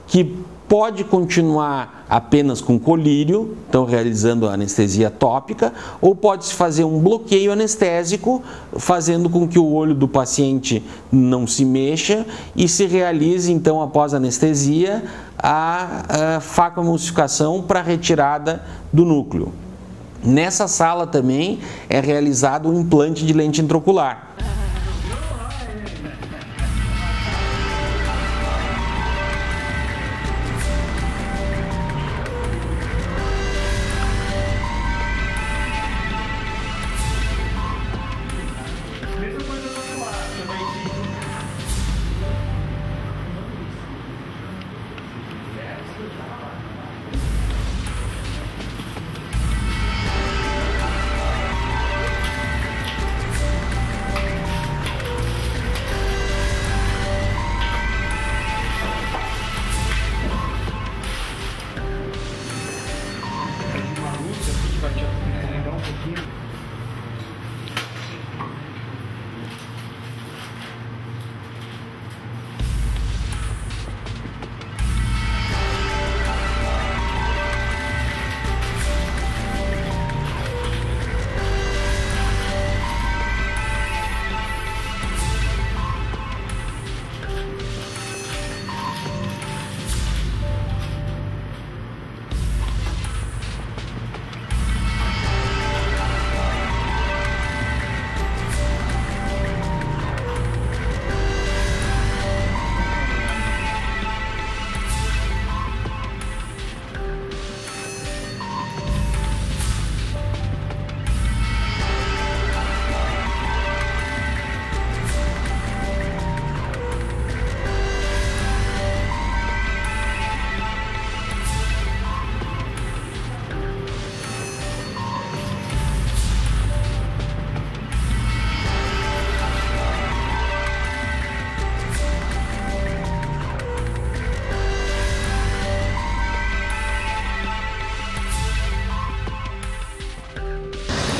que pode continuar apenas com colírio, então realizando a anestesia tópica, ou pode-se fazer um bloqueio anestésico, fazendo com que o olho do paciente não se mexa e se realize, então, após a anestesia, a facoemulsificação para retirada do núcleo. Nessa sala também é realizado um implante de lente intraocular.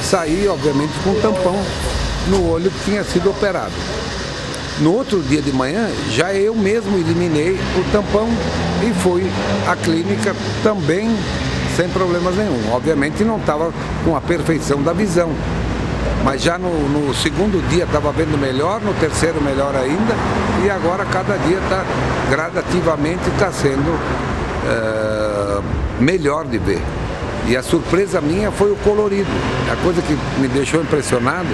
Saí, obviamente, com um tampão no olho que tinha sido operado. No outro dia de manhã, já eu mesmo eliminei o tampão e fui à clínica também sem problemas nenhum. Obviamente não estava com a perfeição da visão, mas já no segundo dia estava vendo melhor, no terceiro melhor ainda, e agora cada dia está gradativamente sendo melhor de ver. E a surpresa minha foi o colorido. A coisa que me deixou impressionado,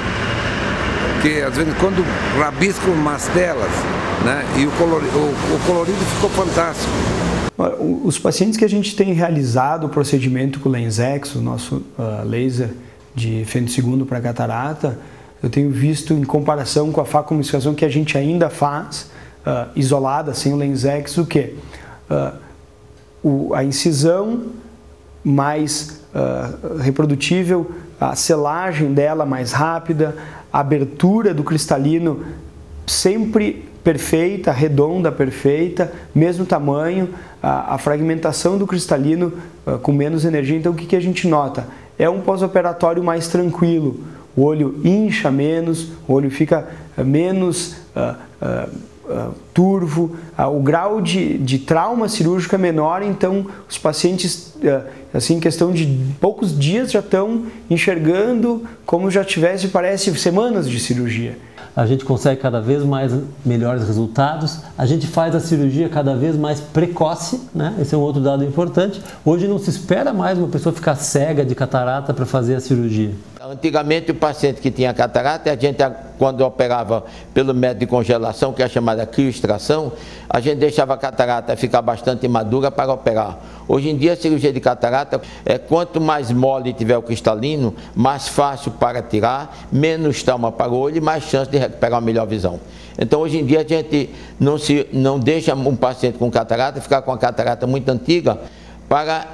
que às vezes quando rabisco umas telas, né, e o colorido ficou fantástico. Os pacientes que a gente tem realizado o procedimento com o LensX, o nosso laser de femtosegundo para catarata, eu tenho visto em comparação com a facoemulsificação que a gente ainda faz, isolada, sem o LensX, o quê? A incisão mais reprodutível, a selagem dela mais rápida, a abertura do cristalino sempre perfeita, redonda, perfeita, mesmo tamanho, a fragmentação do cristalino com menos energia. Então o que a gente nota? É um pós-operatório mais tranquilo, o olho incha menos, o olho fica menos turvo, o grau de trauma cirúrgico é menor, então os pacientes, assim, em questão de poucos dias já estão enxergando como já tivesse, parece, semanas de cirurgia. A gente consegue cada vez mais melhores resultados, a gente faz a cirurgia cada vez mais precoce, né? Esse é um outro dado importante. Hoje não se espera mais uma pessoa ficar cega de catarata para fazer a cirurgia. Antigamente o paciente que tinha catarata, a gente quando operava pelo método de congelação, que é a chamada crioextração, a gente deixava a catarata ficar bastante madura para operar. Hoje em dia a cirurgia de catarata, quanto mais mole tiver o cristalino, mais fácil para tirar, menos trauma para o olho e mais chance de recuperar uma melhor visão. Então hoje em dia a gente não deixa um paciente com catarata ficar com a catarata muito antiga para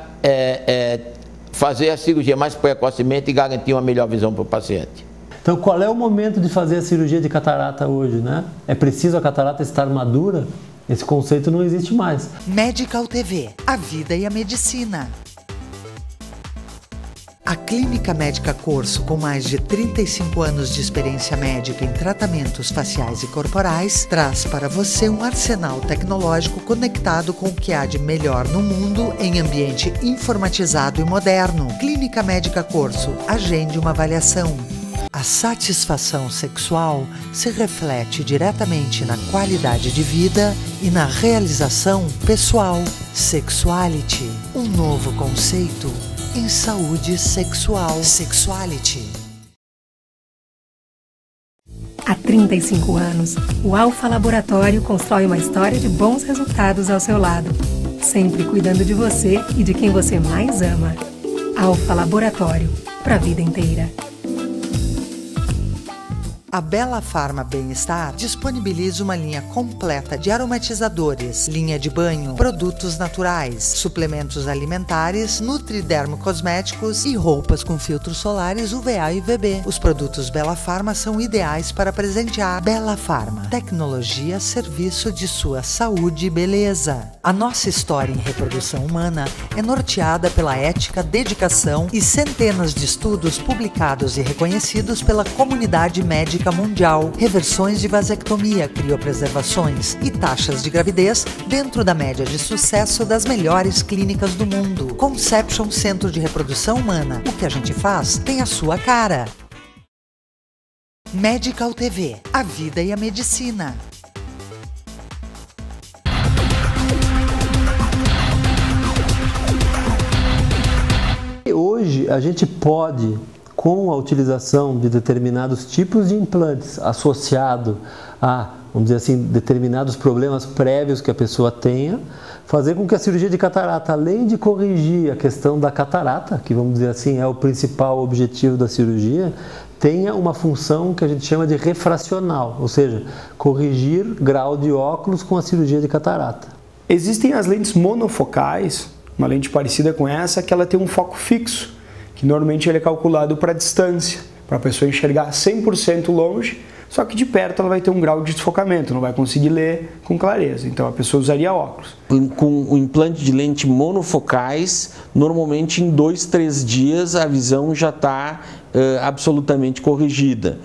fazer a cirurgia mais precocemente e garantir uma melhor visão para o paciente. Então, qual é o momento de fazer a cirurgia de catarata hoje, né? É preciso a catarata estar madura? Esse conceito não existe mais. Medical TV, a vida e a medicina. A Clínica Médica Corso, com mais de 35 anos de experiência médica em tratamentos faciais e corporais, traz para você um arsenal tecnológico conectado com o que há de melhor no mundo em ambiente informatizado e moderno. Clínica Médica Corso, agende uma avaliação. A satisfação sexual se reflete diretamente na qualidade de vida e na realização pessoal. Sexuality, um novo conceito em saúde sexual. Sexuality. Há 35 anos, o Alfa Laboratório constrói uma história de bons resultados ao seu lado, sempre cuidando de você e de quem você mais ama. Alfa Laboratório, para a vida inteira. A Bela Farma Bem-Estar disponibiliza uma linha completa de aromatizadores, linha de banho, produtos naturais, suplementos alimentares, nutridermo cosméticos e roupas com filtros solares UVA e UVB. Os produtos Bela Farma são ideais para presentear. Bela Farma, tecnologia a serviço de sua saúde e beleza. A nossa história em reprodução humana é norteada pela ética, dedicação e centenas de estudos publicados e reconhecidos pela comunidade médica mundial, reversões de vasectomia, criopreservações e taxas de gravidez dentro da média de sucesso das melhores clínicas do mundo. Conception Centro de Reprodução Humana. O que a gente faz tem a sua cara. Medical TV, a vida e a medicina. Hoje a gente pode, com a utilização de determinados tipos de implantes associado a, vamos dizer assim, determinados problemas prévios que a pessoa tenha, fazer com que a cirurgia de catarata, além de corrigir a questão da catarata, que vamos dizer assim é o principal objetivo da cirurgia, tenha uma função que a gente chama de refracional, ou seja, corrigir grau de óculos com a cirurgia de catarata. Existem as lentes monofocais, uma lente parecida com essa, que ela tem um foco fixo, que normalmente ele é calculado para distância, para a pessoa enxergar 100% longe, só que de perto ela vai ter um grau de desfocamento, não vai conseguir ler com clareza, então a pessoa usaria óculos. Com o implante de lente monofocais, normalmente em 2-3 dias a visão já está absolutamente corrigida.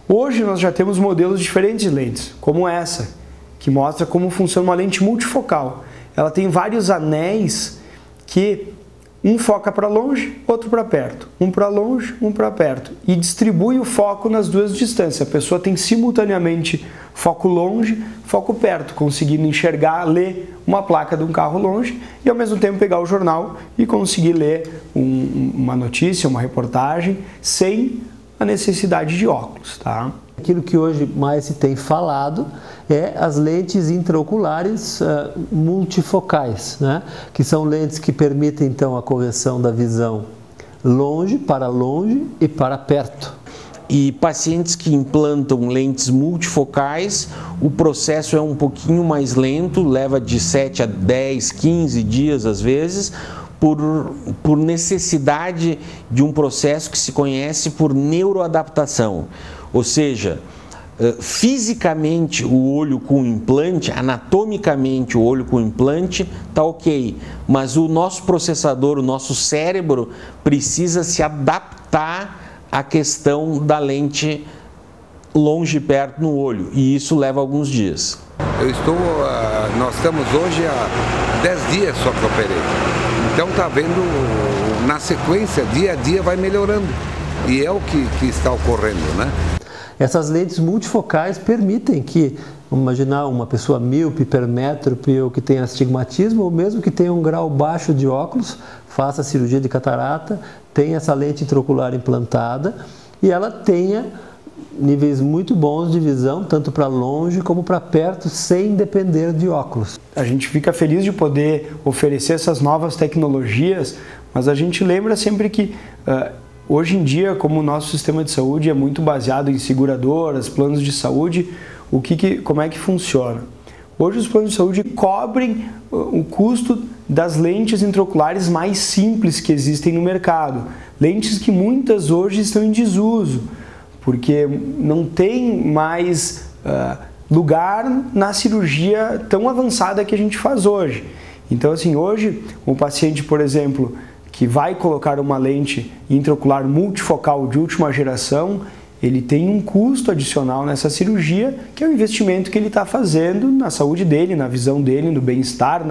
Hoje nós já temos modelos diferentes de lentes, como essa, que mostra como funciona uma lente multifocal. Ela tem vários anéis que um foca para longe, outro para perto, um para longe, um para perto, e distribui o foco nas duas distâncias. A pessoa tem simultaneamente foco longe, foco perto, conseguindo enxergar, ler uma placa de um carro longe e ao mesmo tempo pegar o jornal e conseguir ler uma notícia, uma reportagem sem a necessidade de óculos, tá? Aquilo que hoje mais se tem falado é as lentes intraoculares multifocais, né? Que são lentes que permitem então a correção da visão longe e para perto. E pacientes que implantam lentes multifocais, o processo é um pouquinho mais lento, leva de 7 a 10, 15 dias às vezes, por necessidade de um processo que se conhece por neuroadaptação. Ou seja, fisicamente o olho com implante, anatomicamente o olho com implante está ok, mas o nosso processador, o nosso cérebro precisa se adaptar à questão da lente longe e perto no olho, e isso leva alguns dias. Nós estamos hoje há 10 dias só que eu operei. Então está vendo, na sequência, dia a dia vai melhorando. E é o que está ocorrendo, né? Essas lentes multifocais permitem que, vamos imaginar, uma pessoa míope, hipermétrope ou que tenha astigmatismo, ou mesmo que tenha um grau baixo de óculos, faça cirurgia de catarata, tenha essa lente intraocular implantada e ela tenha níveis muito bons de visão, tanto para longe como para perto, sem depender de óculos. A gente fica feliz de poder oferecer essas novas tecnologias, mas a gente lembra sempre que hoje em dia, como o nosso sistema de saúde é muito baseado em seguradoras, planos de saúde, como é que funciona? Hoje os planos de saúde cobrem o custo das lentes intraoculares mais simples que existem no mercado. Lentes que muitas hoje estão em desuso, porque não tem mais lugar na cirurgia tão avançada que a gente faz hoje. Então, assim, hoje, um paciente, por exemplo, que vai colocar uma lente intraocular multifocal de última geração, ele tem um custo adicional nessa cirurgia, que é o investimento que ele está fazendo na saúde dele, na visão dele, no bem-estar,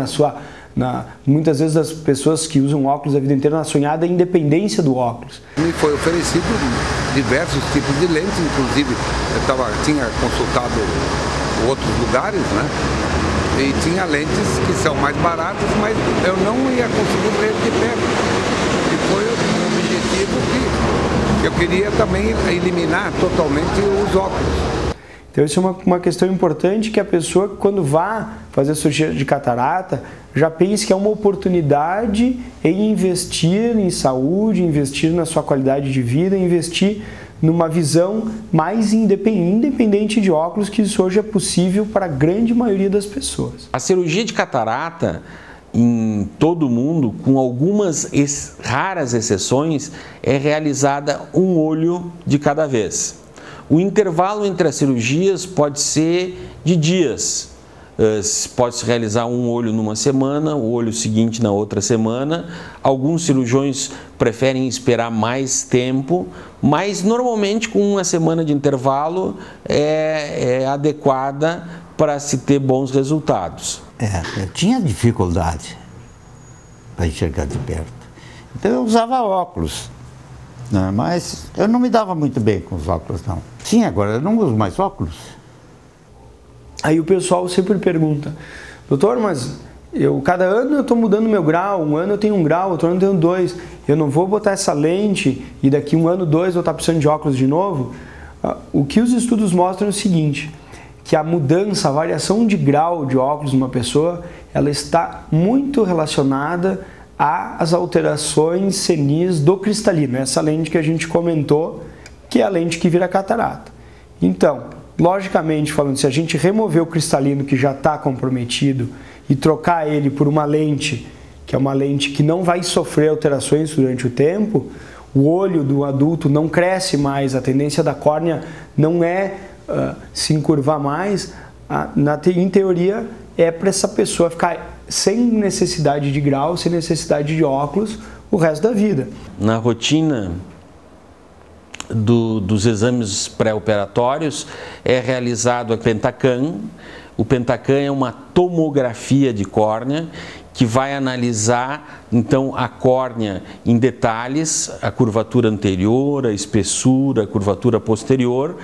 muitas vezes as pessoas que usam óculos a vida inteira, na sonhada independência do óculos. Me foi oferecido diversos tipos de lentes, inclusive eu tinha consultado outros lugares, né? E tinha lentes que são mais baratas, mas eu não ia conseguir ver de perto. E foi um objetivo que eu queria também eliminar totalmente os óculos. Então isso é uma questão importante, que a pessoa, quando vá fazer cirurgia de catarata, já pense que é uma oportunidade em investir em saúde, investir na sua qualidade de vida, investir numa visão mais independente de óculos, que isso hoje é possível para a grande maioria das pessoas. A cirurgia de catarata, em todo o mundo, com algumas raras exceções, é realizada um olho de cada vez. O intervalo entre as cirurgias pode ser de dias. Pode-se realizar um olho numa semana, o olho seguinte na outra semana. Alguns cirurgiões preferem esperar mais tempo, mas normalmente com uma semana de intervalo é adequada para se ter bons resultados. Eu tinha dificuldade para enxergar de perto. Então eu usava óculos, né? Mas eu não me dava muito bem com os óculos, não. Sim, agora eu não uso mais óculos. Aí o pessoal sempre pergunta, doutor, mas cada ano eu estou mudando meu grau, um ano eu tenho 1 grau, outro ano eu tenho 2, eu não vou botar essa lente e daqui 1 ano, 2 eu estou precisando de óculos de novo? O que os estudos mostram é o seguinte, que a mudança, a variação de grau de óculos de uma pessoa, ela está muito relacionada às alterações senis do cristalino, essa lente que a gente comentou, que é a lente que vira catarata. Então, logicamente falando, se a gente remover o cristalino que já está comprometido e trocar ele por uma lente, que é uma lente que não vai sofrer alterações durante o tempo, o olho do adulto não cresce mais, a tendência da córnea não é se encurvar mais, em teoria é para essa pessoa ficar sem necessidade de grau, sem necessidade de óculos o resto da vida. Na rotina dos exames pré-operatórios é realizado a Pentacam. O Pentacam é uma tomografia de córnea que vai analisar então a córnea em detalhes, a curvatura anterior, a espessura, a curvatura posterior,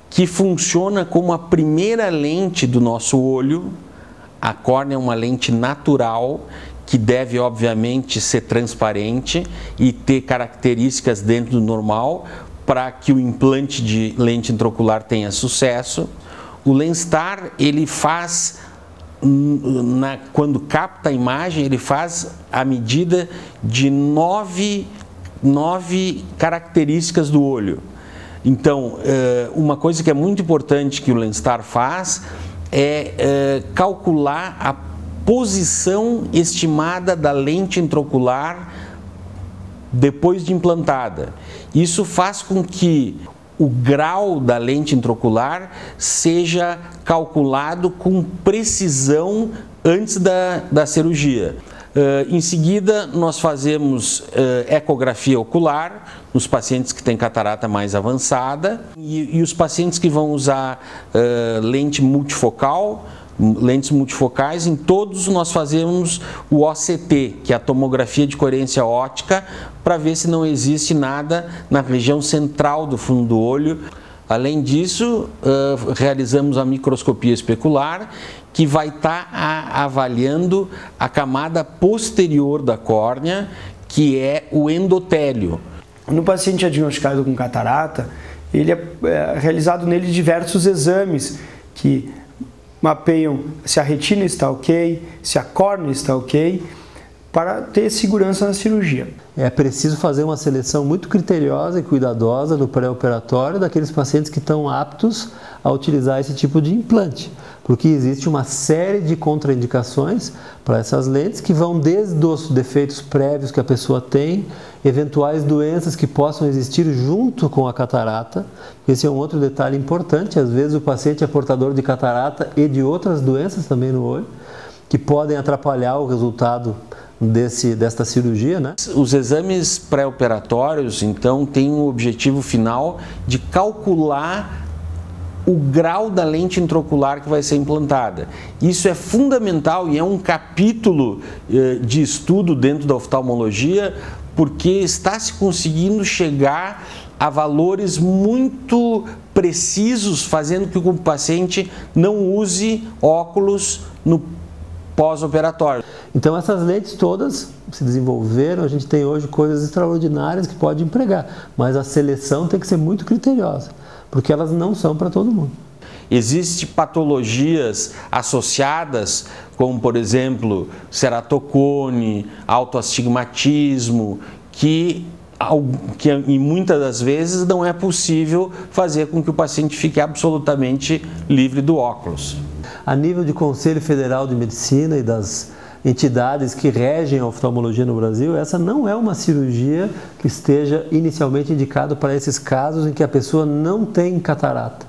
que funciona como a primeira lente do nosso olho. A córnea é uma lente natural que deve obviamente ser transparente e ter características dentro do normal, para que o implante de lente intraocular tenha sucesso. O Lenstar, ele faz, quando capta a imagem, ele faz a medida de 9 características do olho. Então, uma coisa que é muito importante que o Lenstar faz é calcular a posição estimada da lente intraocular depois de implantada. Isso faz com que o grau da lente intraocular seja calculado com precisão antes da cirurgia. Em seguida, nós fazemos ecografia ocular nos pacientes que têm catarata mais avançada e os pacientes que vão usar lente multifocal, lentes multifocais, em todos nós fazemos o OCT, que é a tomografia de coerência óptica, para ver se não existe nada na região central do fundo do olho. Além disso, realizamos a microscopia especular, que vai estar avaliando a camada posterior da córnea, que é o endotélio. No paciente diagnosticado com catarata, ele é realizado nele diversos exames que mapeiam se a retina está ok, se a córnea está ok, para ter segurança na cirurgia. É preciso fazer uma seleção muito criteriosa e cuidadosa no pré-operatório daqueles pacientes que estão aptos a utilizar esse tipo de implante, porque existe uma série de contraindicações para essas lentes que vão desde os defeitos prévios que a pessoa tem, eventuais doenças que possam existir junto com a catarata. Esse é um outro detalhe importante, às vezes o paciente é portador de catarata e de outras doenças também no olho, que podem atrapalhar o resultado desta cirurgia, né? Os exames pré-operatórios, então, têm o objetivo final de calcular o grau da lente intraocular que vai ser implantada. Isso é fundamental e é um capítulo de estudo dentro da oftalmologia, porque está se conseguindo chegar a valores muito precisos, fazendo com que o paciente não use óculos no pós-operatório. Então essas lentes todas se desenvolveram, a gente tem hoje coisas extraordinárias que pode empregar, mas a seleção tem que ser muito criteriosa, porque elas não são para todo mundo. Existem patologias associadas, como por exemplo, ceratocone, autoastigmatismo, que e muitas das vezes não é possível fazer com que o paciente fique absolutamente livre do óculos. A nível de Conselho Federal de Medicina e das entidades que regem a oftalmologia no Brasil, essa não é uma cirurgia que esteja inicialmente indicada para esses casos em que a pessoa não tem catarata.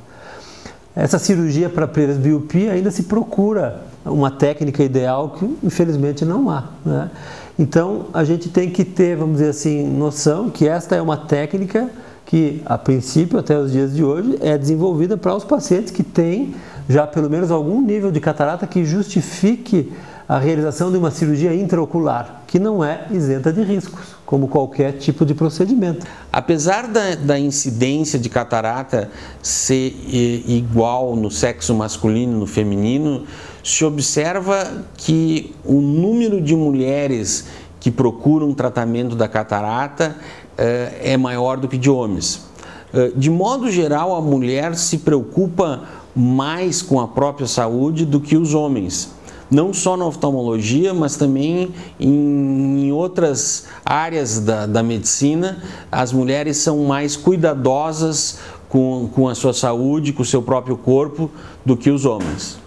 Essa cirurgia para presbiopia ainda se procura uma técnica ideal que infelizmente não há, né? Então a gente tem que ter, vamos dizer assim, noção que esta é uma técnica que a princípio até os dias de hoje é desenvolvida para os pacientes que têm já pelo menos algum nível de catarata que justifique a realização de uma cirurgia intraocular, que não é isenta de riscos, como qualquer tipo de procedimento. Apesar da incidência de catarata ser igual no sexo masculino e no feminino, se observa que o número de mulheres que procuram tratamento da catarata é maior do que de homens. De modo geral, a mulher se preocupa mais com a própria saúde do que os homens. Não só na oftalmologia, mas também em outras áreas da medicina, as mulheres são mais cuidadosas com a sua saúde, com o seu próprio corpo, do que os homens.